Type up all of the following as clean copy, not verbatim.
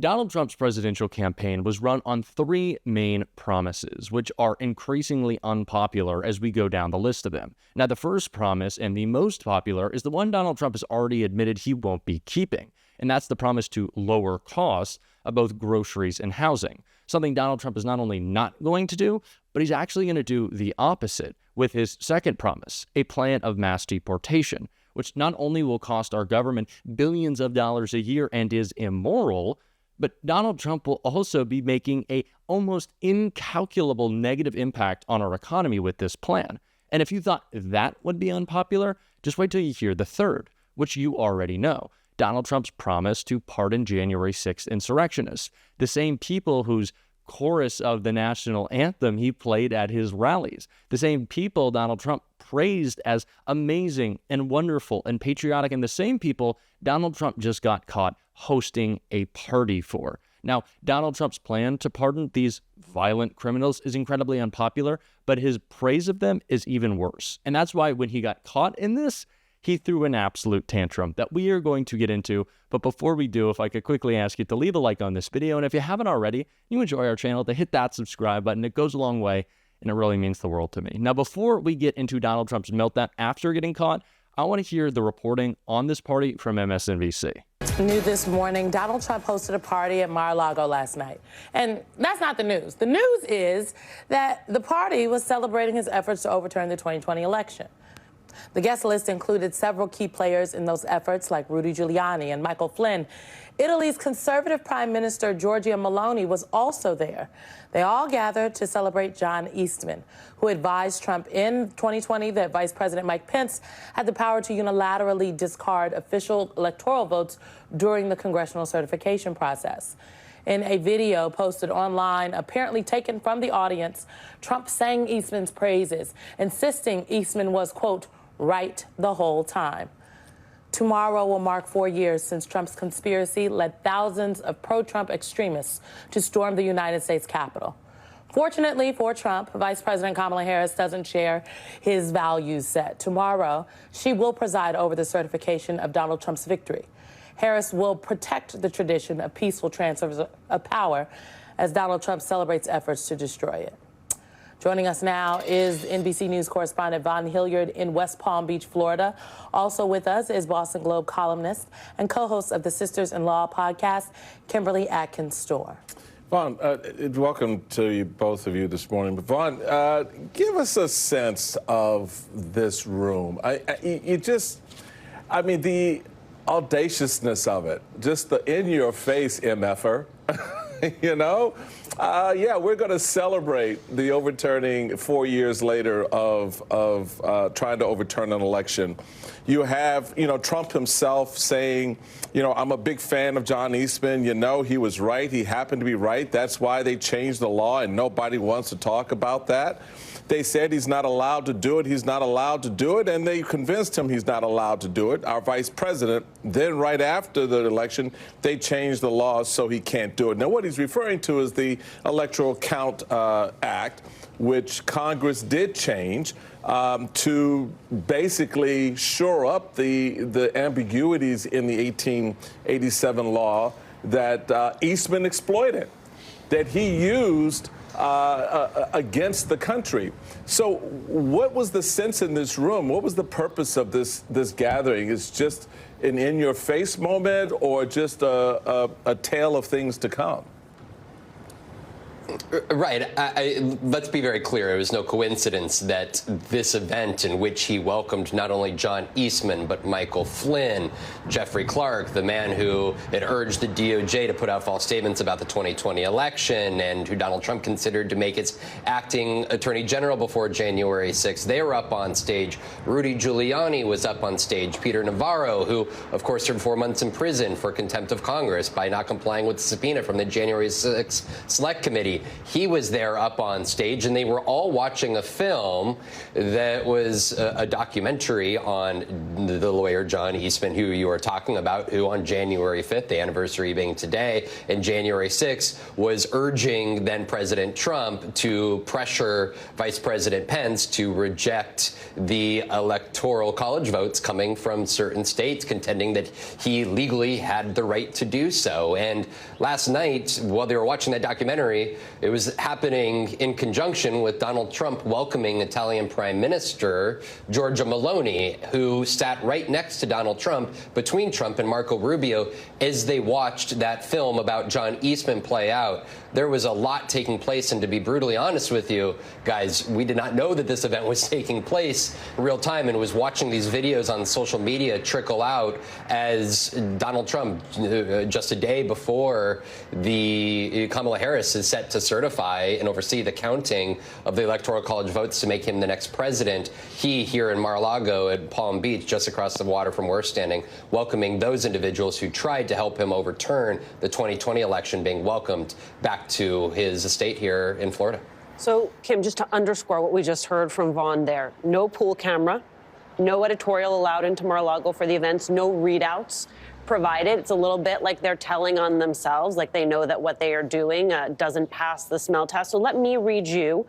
Donald Trump's presidential campaign was run on three main promises, which are increasingly unpopular as we go down the list of them. Now, the first promise, and the most popular, is the one Donald Trump has already admitted he won't be keeping, and that's the promise to lower costs of both groceries and housing, something Donald Trump is not only not going to do, but he's actually going to do the opposite with his second promise, a plan of mass deportation, which not only will cost our government billions of dollars a year and is immoral, but Donald Trump will also be making a almost incalculable negative impact on our economy with this plan. And if you thought that would be unpopular, just wait till you hear the third, which you already know. Donald Trump's promise to pardon January 6th insurrectionists, the same people whose chorus of the national anthem he played at his rallies, the same people Donald Trump praised as amazing and wonderful and patriotic, and the same people Donald Trump just got caught hosting a party for. Now, Donald Trump's plan to pardon these violent criminals is incredibly unpopular, but his praise of them is even worse. And that's why when he got caught in this, he threw an absolute tantrum that we are going to get into. But before we do, if I could quickly ask you to leave a like on this video, and if you haven't already, you enjoy our channel, to hit that subscribe button. It goes a long way, and it really means the world to me. Now, before we get into Donald Trump's meltdown after getting caught, I want to hear the reporting on this party from MSNBC. New this morning, Donald Trump hosted a party at Mar-a-Lago last night. And that's not the news. The news is that the party was celebrating his efforts to overturn the 2020 election. The guest list included several key players in those efforts, like Rudy Giuliani and Michael Flynn. Italy's conservative Prime Minister Giorgia Meloni was also there. They all gathered to celebrate John Eastman, who advised Trump in 2020 that Vice President Mike Pence had the power to unilaterally discard official electoral votes during the congressional certification process. In a video posted online, apparently taken from the audience, Trump sang Eastman's praises, insisting Eastman was, quote, right the whole time. Tomorrow will mark 4 years since Trump's conspiracy led thousands of pro-Trump extremists to storm the United States Capitol. Fortunately for Trump, Vice President Kamala Harris doesn't share his values set. Tomorrow, she will preside over the certification of Donald Trump's victory. Harris will protect the tradition of peaceful transfers of power as Donald Trump celebrates efforts to destroy it. Joining us now is NBC News correspondent Vaughn Hilliard in West Palm Beach, Florida. Also with us is Boston Globe columnist and co-host of the Sisters-in-Law podcast, Kimberly Atkins-Storr. Vaughn, welcome to you, both of you this morning. But Vaughn, give us a sense of this room. The audaciousness of it, just the in-your-face MFer, you know? We're going to celebrate the overturning 4 years later of trying to overturn an election. You have, Trump himself saying, I'm a big fan of John Eastman. He was right. He happened to be right. That's why they changed the law, and nobody wants to talk about that. They said he's not allowed to do it. He's not allowed to do it, and they convinced him he's not allowed to do it. Our vice president, then right after the election, they changed the laws so he can't do it. Now, what he's referring to is the Electoral Count Act, which Congress did change to basically shore up the ambiguities in the 1887 law that Eastman exploited, that he used against the country. So what was the sense in this room? What was the purpose of this gathering? Is just an in-your-face moment, or just a tale of things to come? Right. Let's be very clear. It was no coincidence that this event, in which he welcomed not only John Eastman, but Michael Flynn, Jeffrey Clark, the man who had urged the DOJ to put out false statements about the 2020 election, and who Donald Trump considered to make its acting attorney general before January 6th. They were up on stage. Rudy Giuliani was up on stage. Peter Navarro, who, of course, served 4 months in prison for contempt of Congress by not complying with the subpoena from the January 6th Select Committee. party. He was there up on stage, and they were all watching a film that was a documentary on the lawyer John Eastman, who you were talking about, who on January 5th, the anniversary being today, and January 6th, was urging then President Trump to pressure Vice President Pence to reject the electoral college votes coming from certain states, contending that he legally had the right to do so. And last night, while they were watching that documentary, it was happening in conjunction with Donald Trump welcoming Italian Prime Minister Giorgia Meloni, who sat right next to Donald Trump, between Trump and Marco Rubio, as they watched that film about John Eastman play out. There was a lot taking place, and to be brutally honest with you, guys, we did not know that this event was taking place in real time, and was watching these videos on social media trickle out as Donald Trump, just a day before the Kamala Harris is set to certify and oversee the counting of the Electoral College votes to make him the next president. He, here in Mar-a-Lago at Palm Beach, just across the water from where we're standing, welcoming those individuals who tried to help him overturn the 2020 election, being welcomed back to his estate here in Florida. So, Kim, just to underscore what we just heard from Vaughn there, no pool camera, no editorial allowed into Mar-a-Lago for the events, no readouts provided. It's a little bit like they're telling on themselves, like they know that what they are doing doesn't pass the smell test. So let me read you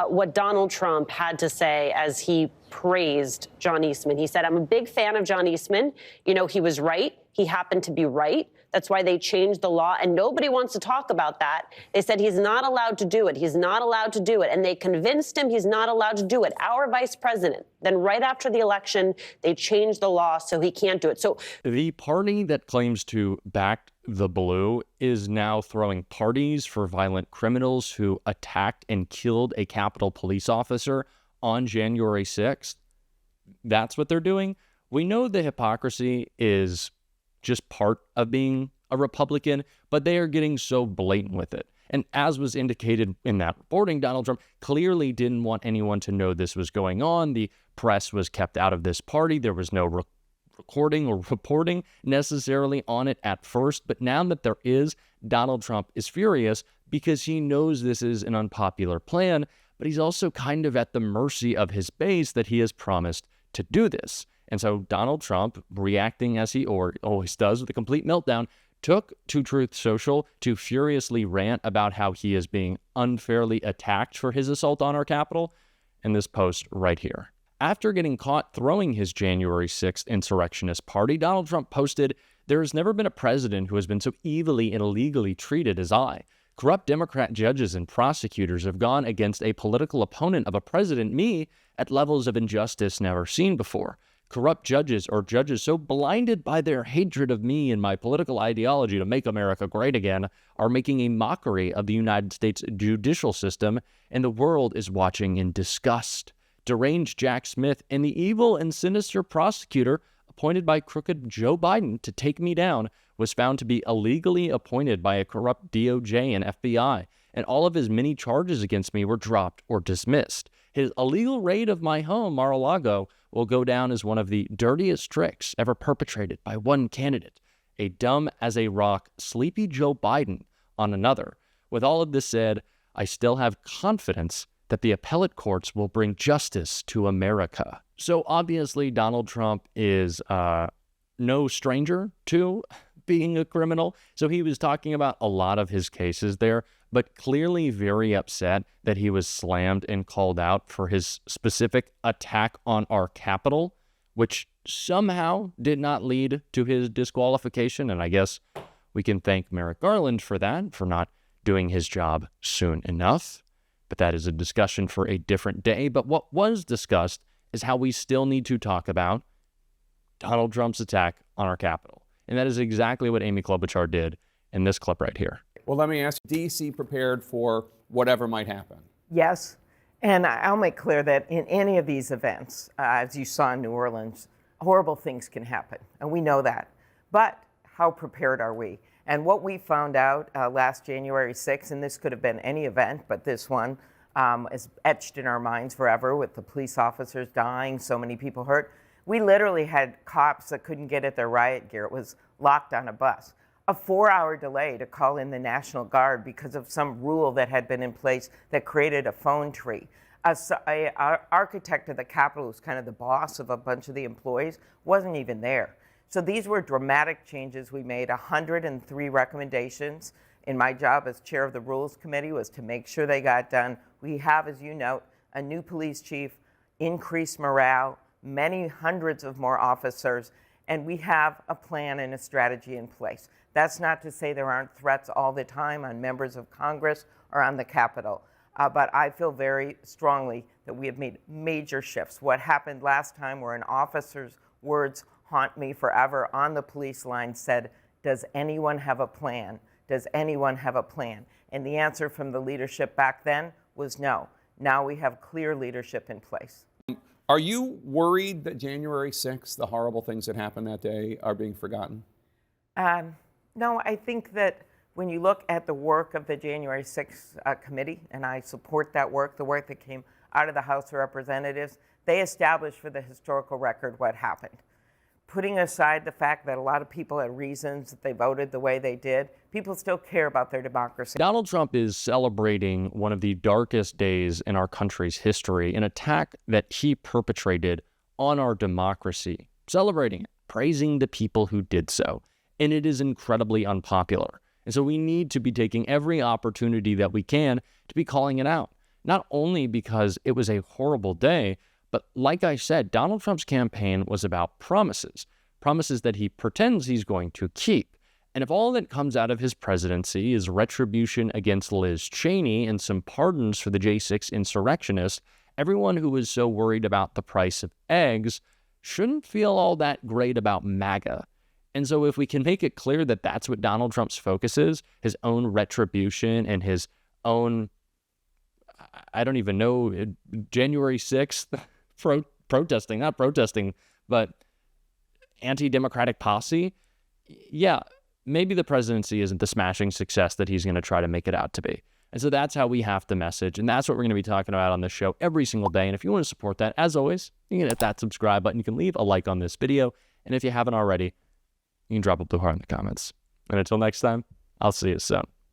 what Donald Trump had to say as he praised John Eastman. He said, "I'm a big fan of John Eastman. You know, he was right. He happened to be right. That's why they changed the law, and nobody wants to talk about that. They said he's not allowed to do it. He's not allowed to do it, and they convinced him he's not allowed to do it. Our vice president. Then right after the election, they changed the law so he can't do it." So the party that claims to back the blue is now throwing parties for violent criminals who attacked and killed a Capitol police officer on January 6th. That's what they're doing. We know the hypocrisy is just part of being a Republican, but they are getting so blatant with it. And as was indicated in that reporting, Donald Trump clearly didn't want anyone to know this was going on. The press was kept out of this party. There was no recording or reporting necessarily on it at first. But now that there is, Donald Trump is furious because he knows this is an unpopular plan, but he's also kind of at the mercy of his base that he has promised to do this. And so Donald Trump, reacting as he always does with a complete meltdown, took to Truth Social to furiously rant about how he is being unfairly attacked for his assault on our Capitol, in this post right here. After getting caught throwing his January 6th insurrectionist party, Donald Trump posted, "There has never been a president who has been so evilly and illegally treated as I. Corrupt Democrat judges and prosecutors have gone against a political opponent of a president, me, at levels of injustice never seen before. Corrupt judges, or judges so blinded by their hatred of me and my political ideology to make America great again, are making a mockery of the United States judicial system, and the world is watching in disgust. Deranged Jack Smith and the evil and sinister prosecutor appointed by crooked Joe Biden to take me down was found to be illegally appointed by a corrupt DOJ and FBI, and all of his many charges against me were dropped or dismissed. His illegal raid of my home, Mar-a-Lago, will go down as one of the dirtiest tricks ever perpetrated by one candidate, a dumb as a rock, sleepy Joe Biden on another. With all of this said, I still have confidence that the appellate courts will bring justice to America." So obviously Donald Trump is no stranger to being a criminal. So he was talking about a lot of his cases there, but clearly very upset that he was slammed and called out for his specific attack on our Capitol, which somehow did not lead to his disqualification. And I guess we can thank Merrick Garland for that, for not doing his job soon enough. But that is a discussion for a different day. But what was discussed is how we still need to talk about Donald Trump's attack on our Capitol. And that is exactly what Amy Klobuchar did in this clip right here. Well, let me ask you, D.C. prepared for whatever might happen? Yes, and I'll make clear that in any of these events, as you saw in New Orleans, horrible things can happen, and we know that. But how prepared are we? And what we found out last January 6th, and this could have been any event, but this one is etched in our minds forever with the police officers dying, so many people hurt. We literally had cops that couldn't get at their riot gear. It was locked on a bus. a 4-hour delay to call in the National Guard because of some rule that had been in place that created a phone tree. Our architect of the Capitol, who's kind of the boss of a bunch of the employees, wasn't even there. So these were dramatic changes. We made 103 recommendations. And my job as chair of the Rules Committee was to make sure they got done. We have, as you note, a new police chief, increased morale, many hundreds of more officers, and we have a plan and a strategy in place. That's not to say there aren't threats all the time on members of Congress or on the Capitol, but I feel very strongly that we have made major shifts. What happened last time where an officer's words haunt me forever on the police line said, "Does anyone have a plan? Does anyone have a plan?" And the answer from the leadership back then was no. Now we have clear leadership in place. Are you worried that January 6th, the horrible things that happened that day, are being forgotten? No, I think that when you look at the work of the January 6th committee, and I support that work, the work that came out of the House of Representatives, they established for the historical record what happened. Putting aside the fact that a lot of people had reasons that they voted the way they did, people still care about their democracy. Donald Trump is celebrating one of the darkest days in our country's history, an attack that he perpetrated on our democracy, celebrating it, praising the people who did so. And it is incredibly unpopular. And so we need to be taking every opportunity that we can to be calling it out, not only because it was a horrible day, but like I said, Donald Trump's campaign was about promises that he pretends he's going to keep. And if all that comes out of his presidency is retribution against Liz Cheney and some pardons for the J6 insurrectionists, everyone who is so worried about the price of eggs shouldn't feel all that great about MAGA. And so if we can make it clear that that's what Donald Trump's focus is, his own retribution and his own, I don't even know, January 6th, not protesting, but anti-democratic posse, yeah, maybe the presidency isn't the smashing success that he's going to try to make it out to be. And so that's how we have to message, and that's what we're going to be talking about on this show every single day. And if you want to support that, as always, you can hit that subscribe button. You can leave a like on this video, and if you haven't already, you can drop a blue heart in the comments. And until next time, I'll see you soon.